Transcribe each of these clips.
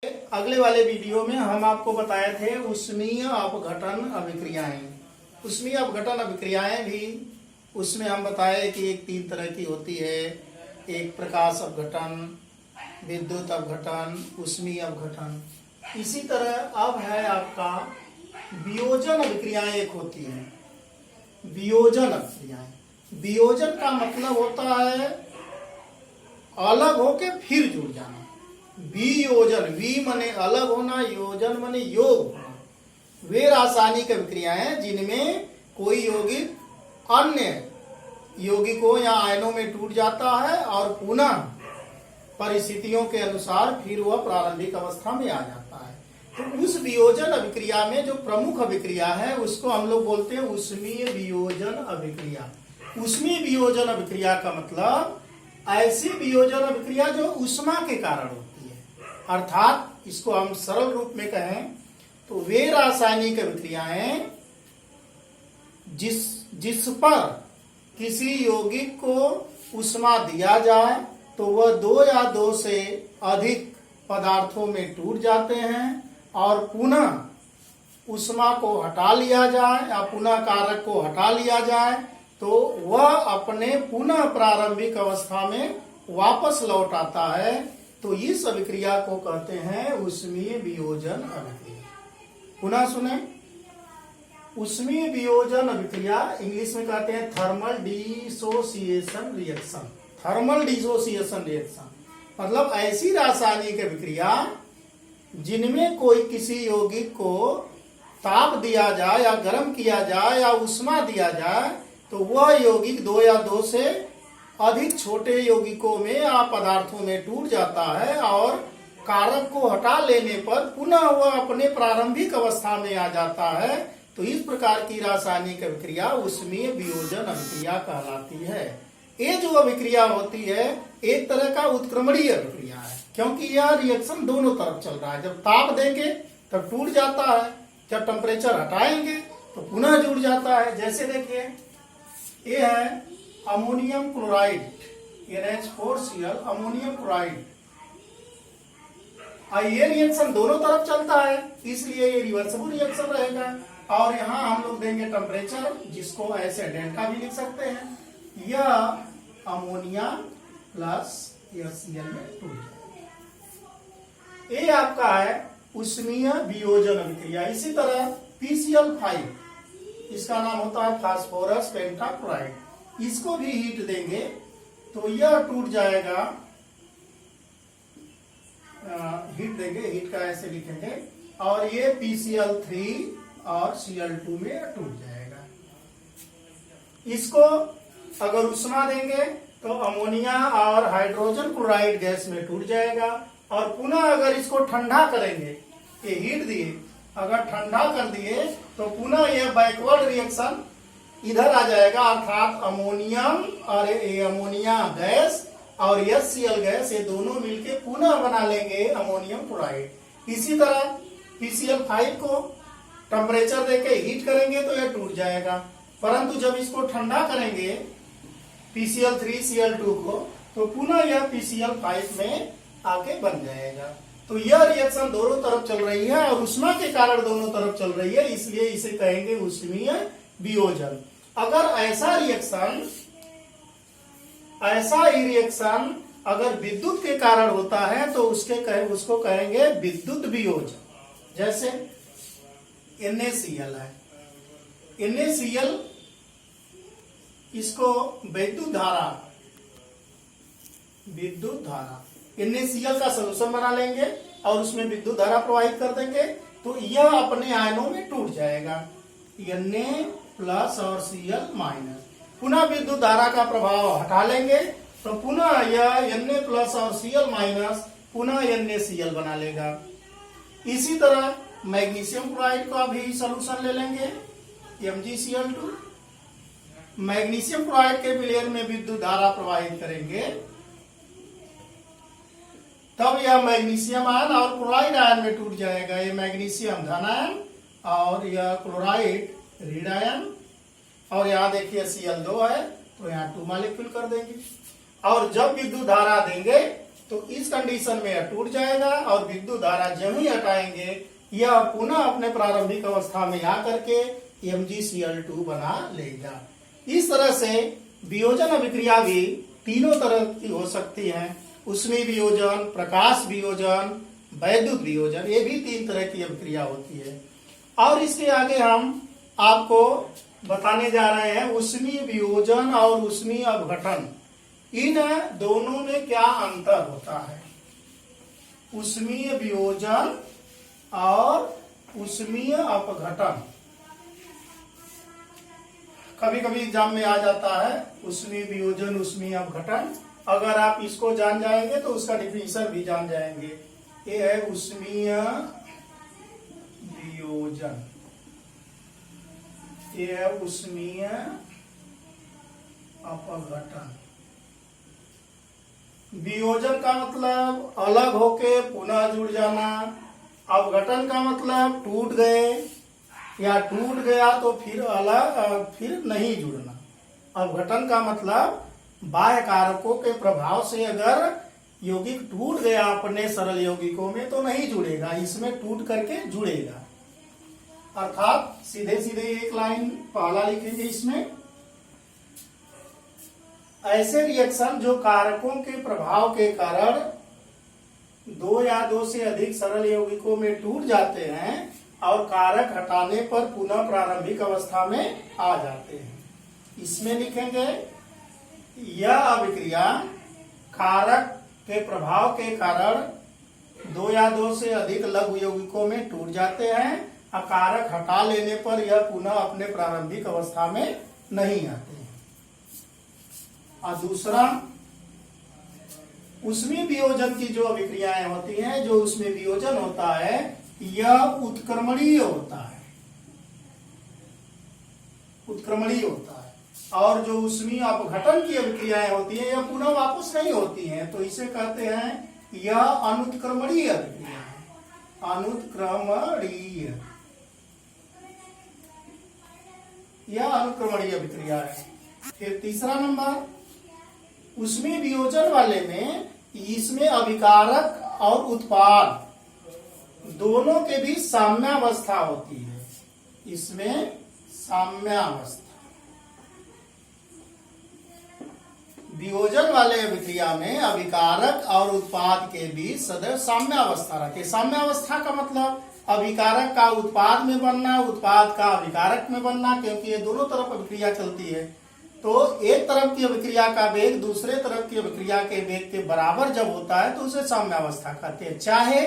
अगले वाले वीडियो में हम आपको बताए थे उष्मीय अपघटन अभिक्रियाएं। उष्मीय अपघटन अभिक्रियाएं भी उसमें हम बताए कि एक 3 तरह की होती है। एक प्रकाश अपघटन, विद्युत अपघटन, उष्मीय अपघटन। इसी तरह अब है आपका वियोजन अभिक्रियाएं एक होती है। वियोजन अभिक्रियाएं, वियोजन का मतलब होता है अलग होके फिर जुड़ जाना। वियोजन, वी माने अलग होना, योजन माने योग होना। वे रासायनिक अभिक्रियाएं जिनमें कोई यौगिक अन्य यौगिकों या आयनों में टूट जाता है और पुनः परिस्थितियों के अनुसार फिर वह प्रारंभिक अवस्था में आ जाता है। तो उस वियोजन अभिक्रिया में जो प्रमुख अभिक्रिया है उसको हम लोग बोलते हैं उष्मीय वियोजन अभिक्रिया। उष्मीय वियोजन अभिक्रिया का मतलब ऐसी वियोजन अभिक्रिया जो ऊष्मा के कारण होती है। अर्थात इसको हम सरल रूप में कहें तो वे रासायनिक अभिक्रियाएं जिस पर किसी यौगिक को ऊष्मा दिया जाए तो वह 2 या 2 से अधिक पदार्थों में टूट जाते हैं और पुनः ऊष्मा को हटा लिया जाए या पुनः कारक को हटा लिया जाए तो वह अपने पुनः प्रारंभिक अवस्था में वापस लौट आता है। तो इस अभिक्रिया को कहते हैं उष्मीय वियोजन अभिक्रिया। पुनः सुने, उष्मीय वियोजन अभिक्रिया इंग्लिश में कहते हैं thermal dissociation reaction. Thermal dissociation reaction मतलब ऐसी रासायनिक अभिक्रिया जिनमें कोई किसी यौगिक को ताप दिया जाए या गर्म किया जाए या ऊष्मा दिया जाए तो वह यौगिक 2 या 2 से अधिक छोटे यौगिकों में या पदार्थों में टूट जाता है और कारक को हटा लेने पर पुनः वह अपने प्रारंभिक अवस्था में आ जाता है। तो इस प्रकार की रासायनिक अभिक्रिया उष्मीय वियोजन अभिक्रिया कहलाती है। ये जो अभिक्रिया होती है एक तरह का उत्क्रमणीय अभिक्रिया है, क्योंकि यह रिएक्शन दोनों तरफ चल रहा है। जब ताप देंगे तब टूट जाता है, जब टेम्परेचर हटाएंगे तो पुनः जुड़ जाता है। जैसे देखिए ये है ammonium chloride NH4Cl ammonium chloride. ये रिएक्शन दोनों तरफ चलता है इसलिए ये रिवर्सिबल रिएक्शन रहेगा। और यहाँ हम लोग देंगे टेम्परेचर जिसको ऐसे डेल्टा भी लिख सकते हैं। यह अमोनिया प्लस Cl में टूट जाएगा। ये आपका है उष्मीय वियोजन अभिक्रिया। इसी तरह PCl5 इसका नाम होता है फास्फोरस पेंटाक्लोराइड। इसको भी हीट देंगे तो यह टूट जाएगा। हीट देंगे, हीट का ऐसे लिखेंगे और ये PCl3 और Cl2 में टूट जाएगा। इसको अगर ऊष्मा देंगे तो अमोनिया और हाइड्रोजन क्लोराइड गैस में टूट जाएगा। और पुनः अगर इसको ठंडा करेंगे, ये हीट दिए, अगर ठंडा कर दिए तो पुनः यह बैकवर्ड रिएक्शन इधर आ जाएगा। अर्थात अमोनियम और ये अमोनिया गैस और HCl गैस ये दोनों मिलके पुनः बना लेंगे अमोनियम क्लोराइड। इसी तरह PCl5 को टेम्परेचर देके हीट करेंगे तो यह टूट जाएगा, परंतु जब इसको ठंडा करेंगे PCl3 Cl2 को तो पुनः यह PCl5 में आके बन जाएगा। तो यह रिएक्शन दोनों तरफ चल रही है और ऊष्मा के कारण दोनों तरफ चल रही है, इसलिए इसे कहेंगे उष्मीय वियोजन। अगर ऐसा ही रिएक्शन अगर विद्युत के कारण होता है तो उसको कहेंगे विद्युत वियोजन। जैसे NaCl है, NaCl इसको विद्युत धारा NaCl का सलूशन बना लेंगे और उसमें विद्युत धारा प्रवाहित कर देंगे तो यह अपने आयनों में टूट जाएगा Na प्लस और Cl माइनस। पुनः विद्युत धारा का प्रभाव हटा लेंगे तो पुनः यह Na प्लस और Cl माइनस पुनः NaCl बना लेगा। इसी तरह मैग्नीशियम क्लोराइड का भी सलूशन ले लेंगे MgCl2। मैग्नीशियम क्लोराइड के विलयन में विद्युत धारा प्रवाहित करेंगे तब यह मैग्नीशियम आयन और क्लोराइड आयन में टूट जाएगा। ये मैग्नीशियम धन आयन और यह क्लोराइड ऋण आयन। और यहाँ देखिए Cl2 है तो यहाँ 2 मॉलिक्यूल कर देंगे। और जब विद्युत धारा देंगे तो इस कंडीशन में यह टूट जाएगा और विद्युत धारा जब ही हटाएंगे यह पुनः अपने प्रारंभिक अवस्था में आकर के MgCl2 बना लेगा। इस तरह से वियोजन अभिक्रिया भी तीनों तरह की हो सकती है। ऊष्मीय वियोजन, प्रकाश वियोजन, वैद्युत वियोजन, ये भी 3 तरह की अभिक्रिया होती है। और इसके आगे हम आपको बताने जा रहे हैं ऊष्मीय वियोजन और ऊष्मीय अपघटन, इन दोनों में क्या अंतर होता है। ऊष्मीय वियोजन और ऊष्मीय अपघटन कभी कभी एग्जाम में आ जाता है, ऊष्मीय वियोजन ऊष्मीय अपघटन। अगर आप इसको जान जाएंगे तो उसका डिफिनीशन भी जान जाएंगे। ये है ऊष्मीय वियोजन, ये है ऊष्मीय अपघटन। वियोजन का मतलब अलग होके पुनः जुड़ जाना, अपघटन का मतलब टूट गए या टूट गया तो फिर फिर नहीं जुड़ना। अपघटन का मतलब बाह्य कारकों के प्रभाव से अगर यौगिक टूट गया अपने सरल यौगिकों में तो नहीं जुड़ेगा, इसमें टूट करके जुड़ेगा। अर्थात सीधे सीधे एक लाइन पहला लिखेंगे इसमें, ऐसे रिएक्शन जो कारकों के प्रभाव के कारण 2 या 2 से अधिक सरल यौगिकों में टूट जाते हैं और कारक हटाने पर पुनः प्रारंभिक अवस्था में आ जाते हैं। इसमें लिखेंगे यह अभिक्रिया कारक के प्रभाव के कारण 2 या 2 से अधिक लघु यौगिकों में टूट जाते हैं और कारक हटा लेने पर यह पुनः अपने प्रारंभिक अवस्था में नहीं आते हैं। और दूसरा, ऊष्मीय वियोजन की जो अभिक्रियाएं होती हैं, जो उसमें वियोजन होता है यह उत्क्रमणीय होता है, उत्क्रमणीय होता है। और जो ऊष्मीय अपघटन की अभिक्रियाएं होती है यह पुनः वापस नहीं होती हैं, तो इसे कहते हैं यह अनुत्क्रमणीय अभिक्रिया है, अनुत्क्रमणीय, यह अनुक्रमणीय अभिक्रिया है। फिर तीसरा नंबर, ऊष्मीय वियोजन वाले में इसमें अभिकारक और उत्पाद दोनों के बीच साम्यावस्था होती है, इसमें साम्यावस्था। वियोजन वाले अभिक्रिया में अभिकारक और उत्पाद के बीच सदैव साम्यावस्था रखे। साम्यावस्था का मतलब अभिकारक का उत्पाद में बनना, उत्पाद का अभिकारक में बनना, क्योंकि ये दोनों तरफ अभिक्रिया चलती है। तो एक तरफ की अभिक्रिया का वेग दूसरे तरफ की अभिक्रिया के वेग के बराबर जब होता है तो उसे साम्यावस्था कहते हैं। चाहे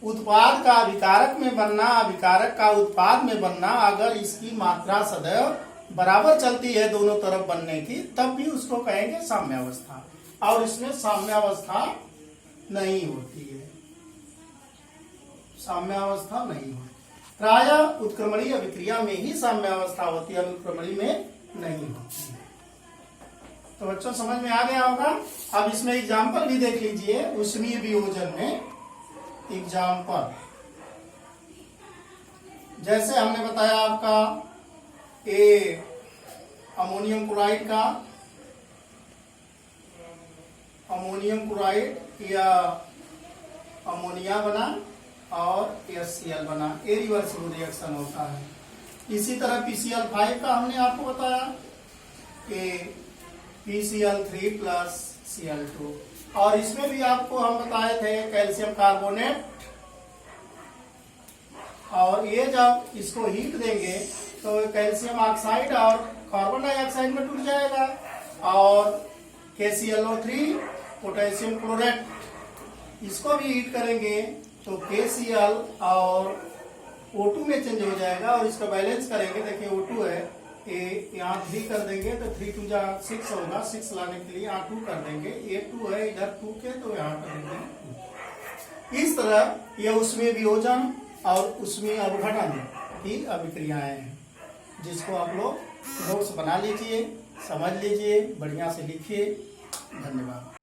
उत्पाद का अभिकारक में बनना, अभिकारक का उत्पाद में बनना, अगर इसकी मात्रा सदैव बराबर चलती है दोनों तरफ बनने की, तब भी उसको कहेंगे साम्यावस्था। और इसमें साम्यावस्था नहीं होती है, साम्यावस्था नहीं होती। प्रायः उत्क्रमणीय अभिक्रिया में ही साम्यावस्था होती है, अनुक्रमणीय में नहीं होती है। तो बच्चों समझ में आ गया होगा। अब इसमें एग्जाम्पल भी देख लीजिए। ऊष्मीय वियोजन में एग्जाम्पल, जैसे हमने बताया आपका अमोनियम क्लोराइड का, अमोनियम क्लोराइड या अमोनिया बना और HCl बना, ये रिवर्सिबल रिएक्शन होता है। इसी तरह PCl5 का हमने आपको बताया कि PCl3 प्लस Cl2, और इसमें भी आपको हम बताए थे कैल्शियम कार्बोनेट, और ये जब इसको हीट देंगे तो कैल्शियम ऑक्साइड और कार्बन डाइऑक्साइड में टूट जाएगा, और KClO3 पोटेशियम क्लोरेट, इसको भी हीट करेंगे तो KCl और O2 में चेंज हो जाएगा, और इसका बैलेंस करेंगे। देखिए O2 है, यहाँ 3 कर देंगे तो 3 2 जा 6 होगा, 6 लाने के लिए यहाँ 2 कर देंगे, ये 2 है इधर 2 के, तो यहाँ करेंगे। इस तरह यह ऊष्मीय वियोजन और ऊष्मीय अपघटन की अभिक्रियाएं हैं, जिसको आप लोग नोट्स बना लीजिए, समझ लीजिए, बढ़िया से लिखिए। धन्यवाद।